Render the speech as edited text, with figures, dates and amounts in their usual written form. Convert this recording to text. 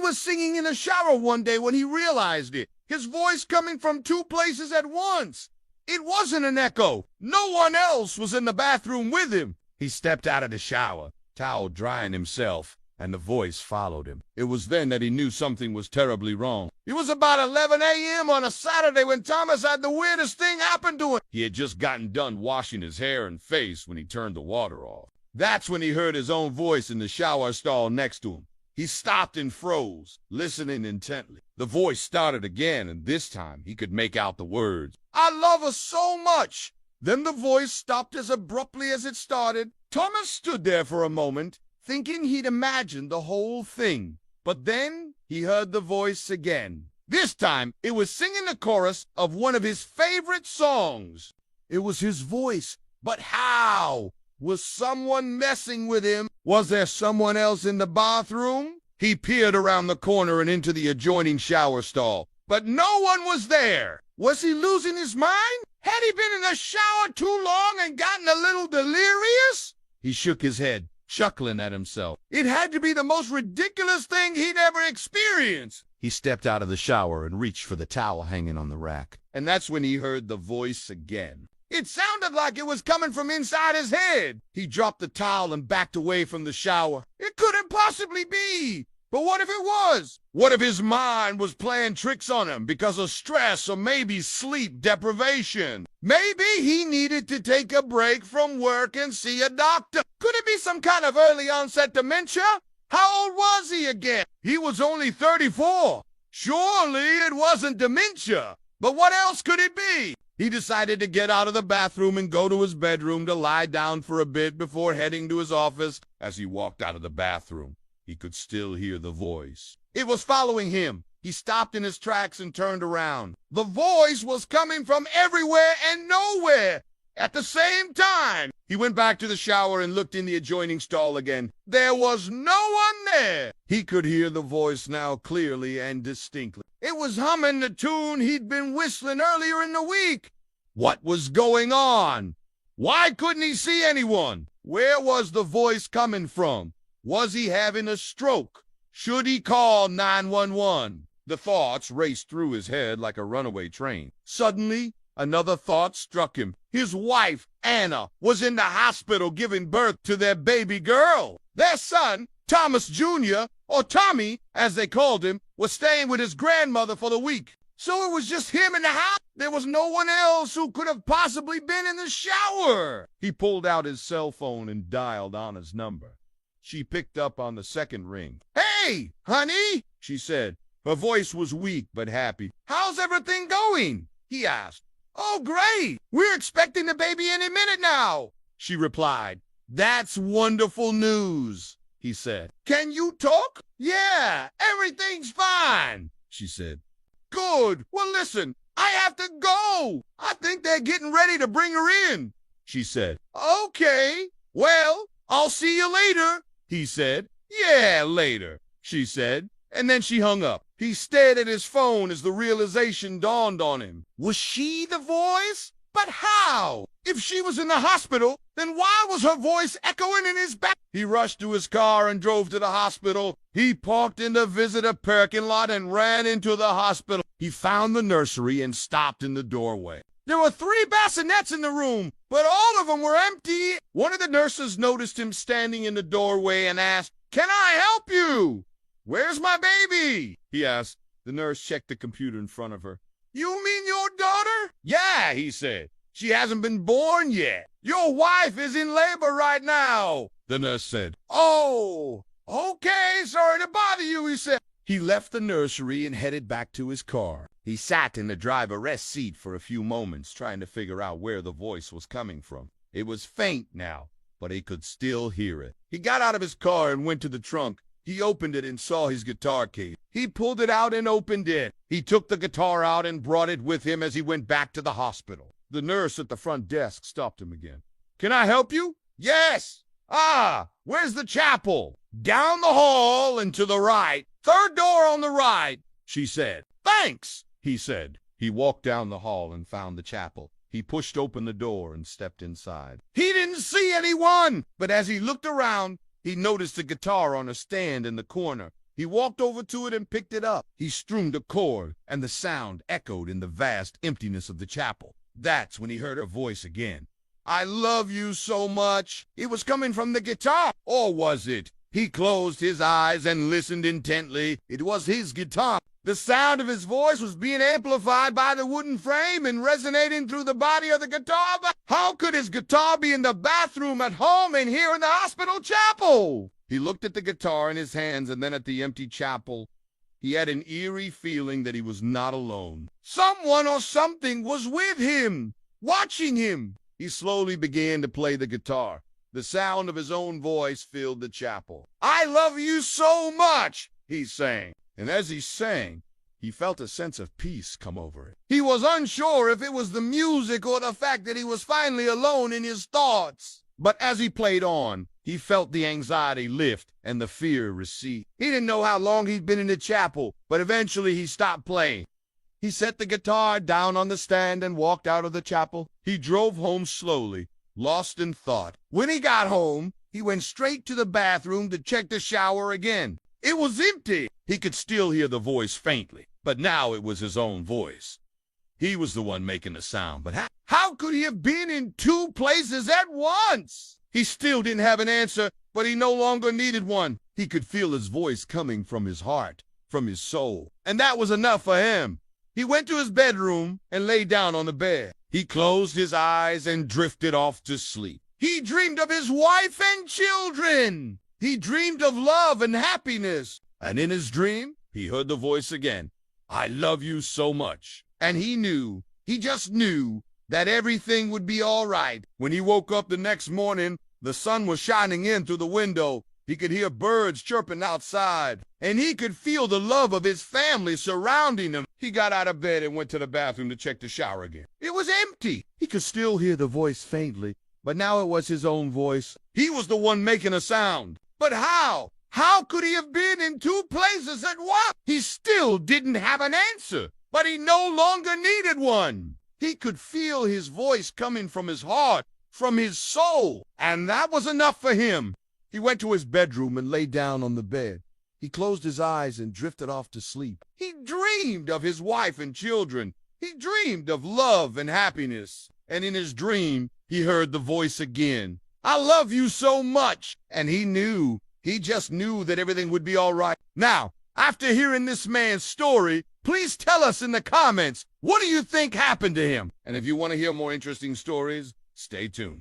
was singing in the shower one day when he realized it, his voice coming from two places at once. It wasn't an echo. No one else was in the bathroom with him. He stepped out of the shower, towel drying himself, and the voice followed him. It was then that he knew something was terribly wrong. It was about 11 a.m. on a Saturday when Thomas had the weirdest thing happen to him. He had just gotten done washing his hair and face when he turned the water off. That's when he heard his own voice in the shower stall next to him. He stopped and froze, listening intently. The voice started again, and this time he could make out the words, "I love her so much." Then the voice stopped as abruptly as it started. Thomas stood there for a moment, thinking he'd imagined the whole thing. But then he heard the voice again. This time, it was singing the chorus of one of his favorite songs. It was his voice, but how? Was someone messing with him? Was there someone else in the bathroom? He peered around the corner and into the adjoining shower stall, but no one was there. Was he losing his mind? Had he been in the shower too long and gotten a little delirious? He shook his head, chuckling at himself. It had to be the most ridiculous thing he'd ever experienced. He stepped out of the shower and reached for the towel hanging on the rack. And that's when he heard the voice again. It sounded like it was coming from inside his head. He dropped the towel and backed away from the shower. It couldn't possibly be. But what if it was? What if his mind was playing tricks on him because of stress or maybe sleep deprivation? Maybe he needed to take a break from work and see a doctor. Could it be some kind of early onset dementia? How old was he again? He was only 34. Surely it wasn't dementia. But what else could it be? He decided to get out of the bathroom and go to his bedroom to lie down for a bit before heading to his office. As he walked out of the bathroom, he could still hear the voice. It was following him. He stopped in his tracks and turned around. The voice was coming from everywhere and nowhere at the same time. He went back to the shower and looked in the adjoining stall again. There was no one there. He could hear the voice now clearly and distinctly. It was humming the tune he'd been whistling earlier in the week. What was going on? Why couldn't he see anyone? Where was the voice coming from? Was he having a stroke? Should he call 911? The thoughts raced through his head like a runaway train. Suddenly, another thought struck him. His wife, Anna, was in the hospital giving birth to their baby girl. Their son, Thomas Jr., or Tommy, as they called him, was staying with his grandmother for the week. So it was just him in the house. There was no one else who could have possibly been in the shower. He pulled out his cell phone and dialed Anna's number. She picked up on the second ring. "Hey, honey," she said. Her voice was weak but happy. "How's everything going?" he asked. "Oh, great. We're expecting the baby any minute now," she replied. "That's wonderful news," he said. "Can you talk?" "Yeah, everything's fine," she said. "Good. Well, listen, I have to go. I think they're getting ready to bring her in," she said. "Okay. Well, I'll see you later," he said. "Yeah, later," she said. And then she hung up. He stared at his phone as the realization dawned on him. Was she the voice? But how? If she was in the hospital, then why was her voice echoing in his back? He rushed to his car and drove to the hospital. He parked in the visitor parking lot and ran into the hospital. He found the nursery and stopped in the doorway. There were 3 bassinets in the room, but all of them were empty. One of the nurses noticed him standing in the doorway and asked, "Can I help you?" "Where's my baby?" he asked. The nurse checked the computer in front of her. "You mean your daughter?" "Yeah," he said. "She hasn't been born yet. Your wife is in labor right now," the nurse said. "Oh, okay, sorry to bother you," he said. He left the nursery and headed back to his car. He sat in the driver rest seat for a few moments, trying to figure out where the voice was coming from. It was faint now, but he could still hear it. He got out of his car and went to the trunk. He opened it and saw his guitar case. He pulled it out and opened it. He took the guitar out and brought it with him as he went back to the hospital. The nurse at the front desk stopped him again. "Can I help you?" "Yes." "Ah, where's the chapel?" "Down the hall and to the right. 3rd door on the right," she said. "Thanks," he said. He walked down the hall and found the chapel. He pushed open the door and stepped inside. He didn't see anyone, but as he looked around, he noticed a guitar on a stand in the corner. He walked over to it and picked it up. He strummed a chord, and the sound echoed in the vast emptiness of the chapel. That's when he heard her voice again. "I love you so much." It was coming from the guitar. Or was it? He closed his eyes and listened intently. It was his guitar. The sound of his voice was being amplified by the wooden frame and resonating through the body of the guitar. But how could his guitar be in the bathroom at home and here in the hospital chapel? He looked at the guitar in his hands and then at the empty chapel. He had an eerie feeling that he was not alone. Someone or something was with him, watching him. He slowly began to play the guitar. The sound of his own voice filled the chapel. "I love you so much," he sang. And as he sang, he felt a sense of peace come over him. He was unsure if it was the music or the fact that he was finally alone in his thoughts. But as he played on, he felt the anxiety lift and the fear recede. He didn't know how long he'd been in the chapel, but eventually he stopped playing. He set the guitar down on the stand and walked out of the chapel. He drove home slowly, lost in thought. When he got home, he went straight to the bathroom to check the shower again. It was empty. He could still hear the voice faintly, but now it was his own voice. He was the one making the sound, but how could he have been in two places at once? He still didn't have an answer, but he no longer needed one. He could feel his voice coming from his heart, from his soul, and that was enough for him. He went to his bedroom and lay down on the bed. He closed his eyes and drifted off to sleep. He dreamed of his wife and children. He dreamed of love and happiness. And in his dream, he heard the voice again. "I love you so much." And he just knew that everything would be all right. When he woke up the next morning, the sun was shining in through the window. He could hear birds chirping outside, and he could feel the love of his family surrounding him. He got out of bed and went to the bathroom to check the shower again. It was empty. He could still hear the voice faintly, but now it was his own voice. He was the one making a sound. But how? How could he have been in two places at once? He still didn't have an answer, but he no longer needed one. He could feel his voice coming from his heart, from his soul, and that was enough for him. He went to his bedroom and lay down on the bed. He closed his eyes and drifted off to sleep. He dreamed of his wife and children. He dreamed of love and happiness. And in his dream, he heard the voice again. "I love you so much." And he just knew that everything would be all right. Now, after hearing this man's story, please tell us in the comments, what do you think happened to him? And if you want to hear more interesting stories, stay tuned.